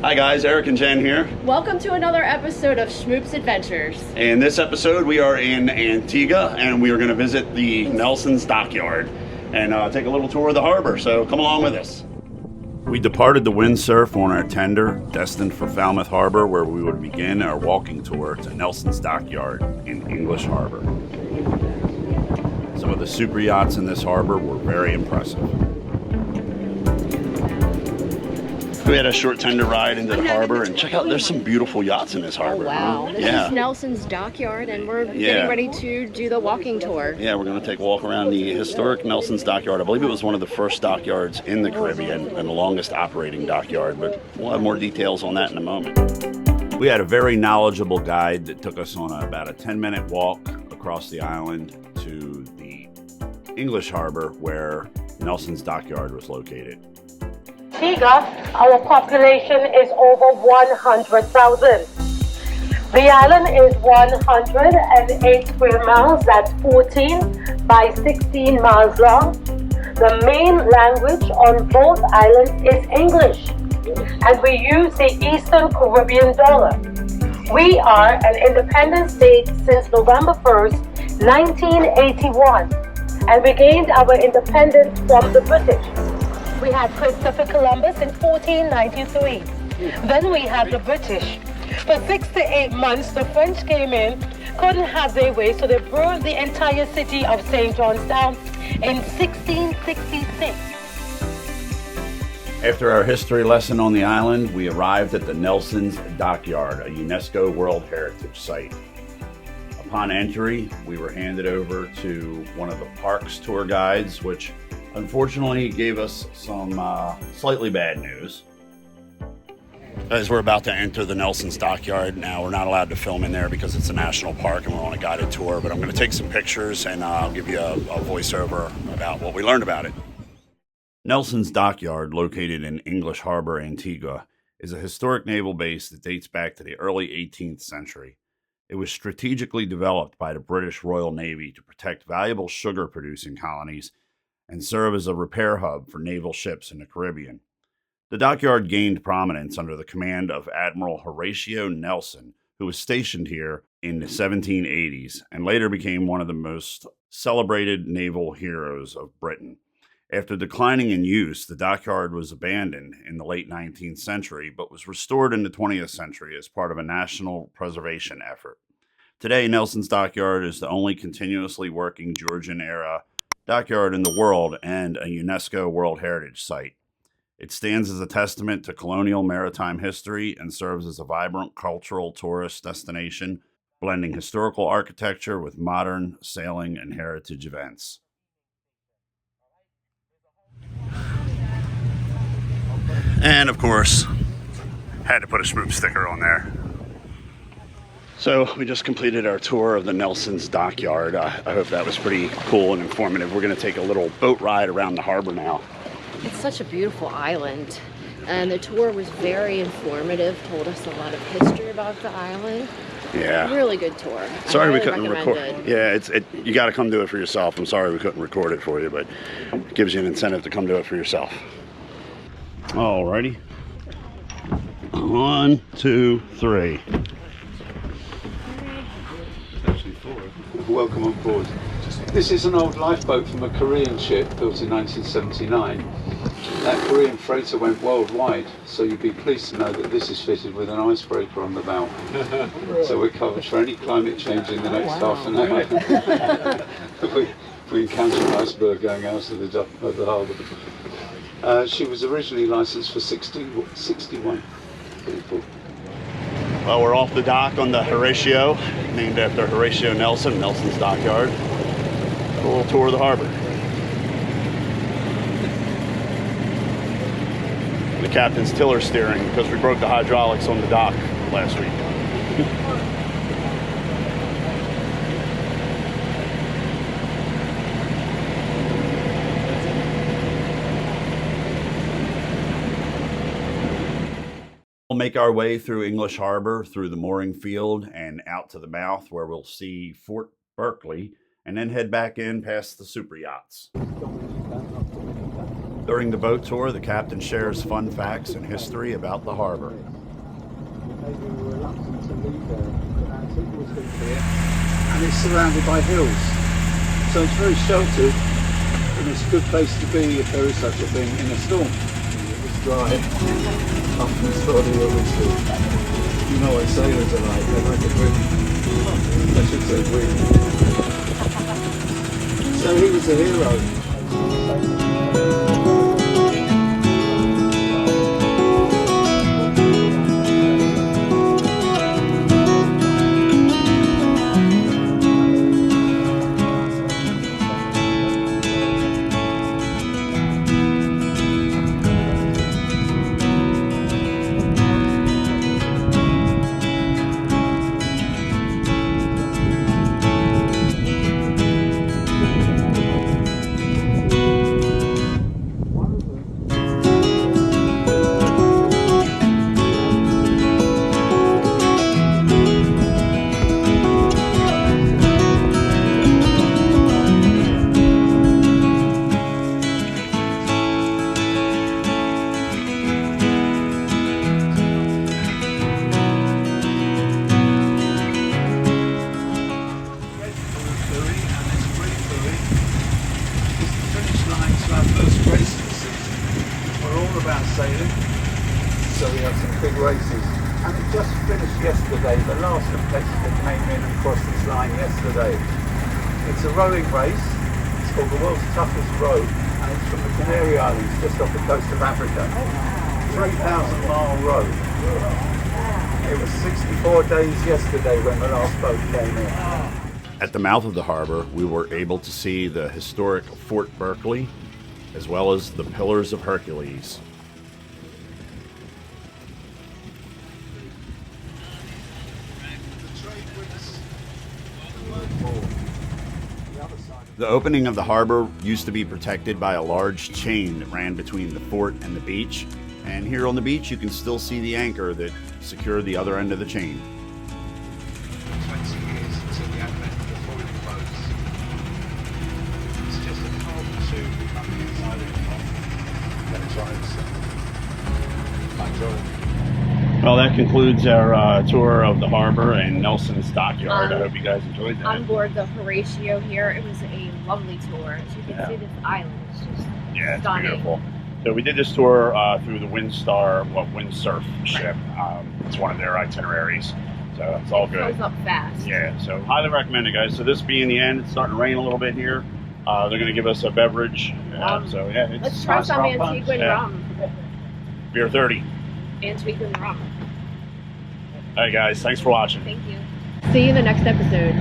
Hi guys, Eric and Jen here. Welcome to another episode of Schmoops Adventures. In this episode we are in Antigua and we are going to visit the Nelson's Dockyard and take a little tour of the harbor, so come along with us. We departed the Windsurf on our tender, destined for Falmouth Harbor, where we would begin our walking tour to Nelson's Dockyard in English Harbour. Some of the super yachts in this harbor were very impressive. We had a short tender ride into the harbor, and check out, there's some beautiful yachts in this harbor. Oh, wow. Huh? This is Nelson's Dockyard, and we're getting ready to do the walking tour. Yeah, we're going to take a walk around the historic Nelson's Dockyard. I believe it was one of the first dockyards in the Caribbean and the longest operating dockyard, but we'll have more details on that in a moment. We had a very knowledgeable guide that took us on about a 10-minute walk across the island to the English Harbour where Nelson's Dockyard was located. Antigua, our population is over 100,000. The island is 108 square miles, that's 14 by 16 miles long. The main language on both islands is English, and we use the Eastern Caribbean dollar. We are an independent state since November 1st, 1981, and we gained our independence from the British. We had Christopher Columbus in 1493. Then we had the British. For 6 to 8 months, the French came in, couldn't have their way, so they burned the entire city of St. Johnstown in 1666. After our history lesson on the island, we arrived at the Nelson's Dockyard, a UNESCO World Heritage Site. Upon entry, we were handed over to one of the park's tour guides, which unfortunately gave us some slightly bad news. As we're about to enter the Nelson's Dockyard now, we're not allowed to film in there because it's a national park and we're on a guided tour, but I'm going to take some pictures and I'll give you a voiceover about what we learned about it. Nelson's Dockyard, located in English Harbour, Antigua, is a historic naval base that dates back to the early 18th century. It was strategically developed by the British Royal Navy to protect valuable sugar-producing colonies and serve as a repair hub for naval ships in the Caribbean. The dockyard gained prominence under the command of Admiral Horatio Nelson, who was stationed here in the 1780s and later became one of the most celebrated naval heroes of Britain. After declining in use, the dockyard was abandoned in the late 19th century, but was restored in the 20th century as part of a national preservation effort. Today, Nelson's Dockyard is the only continuously working Georgian-era dockyard in the world and a UNESCO World Heritage Site. It stands as a testament to colonial maritime history and serves as a vibrant cultural tourist destination, blending historical architecture with modern sailing and heritage events. And of course, had to put a Schmoops sticker on there. So we just completed our tour of the Nelson's Dockyard. I hope that was pretty cool and informative. We're going to take a little boat ride around the harbor now. It's such a beautiful island, and the tour was very informative, told us a lot of history about the island. Yeah. Really good tour. Sorry we couldn't record. Yeah, you got to come do it for yourself. I'm sorry we couldn't record it for you, but it gives you an incentive to come do it for yourself. Alrighty. 1, 2, 3. Welcome on board. This is an old lifeboat from a Korean ship built in 1979. That Korean freighter went worldwide, so you'd be pleased to know that this is fitted with an icebreaker on the bow. So we're covered for any climate change in the next half an hour. if we encounter an iceberg going out of the harbour. She was originally licensed for 61 people. Well, we're off the dock on the Horatio, named after Horatio Nelson, Nelson's Dockyard. A little tour of the harbor. The captain's tiller steering because we broke the hydraulics on the dock last week. We'll make our way through English Harbour, through the mooring field, and out to the mouth where we'll see Fort Berkeley, and then head back in past the super yachts. During the boat tour, the captain shares fun facts and history about the harbor. Maybe we were reluctant to leave there, but Antigua was going to be here, and it's surrounded by hills, so it's very sheltered, and it's a good place to be if there is such a thing in a storm. It was dry, up and stormy, obviously. You know what sailors are like, they like a drink. I should say drink. So he was a hero. Sailing, so we have some big races, and it just finished yesterday. The last competitor came in and crossed this line yesterday. It's a rowing race. It's called the world's toughest row, and it's from the Canary Islands, just off the coast of Africa. 3,000-mile row. It was 64 days yesterday when the last boat came in. At the mouth of the harbor, we were able to see the historic Fort Berkeley, as well as the Pillars of Hercules. The opening of the harbor used to be protected by a large chain that ran between the fort and the beach. And here on the beach, you can still see the anchor that secured the other end of the chain. 20 years until the advent of the foiling boats. It's just a carbon tube running inside of the electronics. I enjoy it. Well, that concludes our tour of the harbor and Nelson's Dockyard. I hope you guys enjoyed that. On board the Horatio here, it was a lovely tour. As you can see, this island is just It's stunning. beautiful. So we did this tour through the Windsurf ship. It's one of their itineraries, so it's all good. It fills up fast. Yeah, so highly recommend it, guys. So this being the end, it's starting to rain a little bit here. They're going to give us a beverage. So yeah, it's Let's try nice some rum punch. Antiguan rum. Beer 30. Antiguan rum. All right, guys. Thanks for watching. Thank you. See you in the next episode.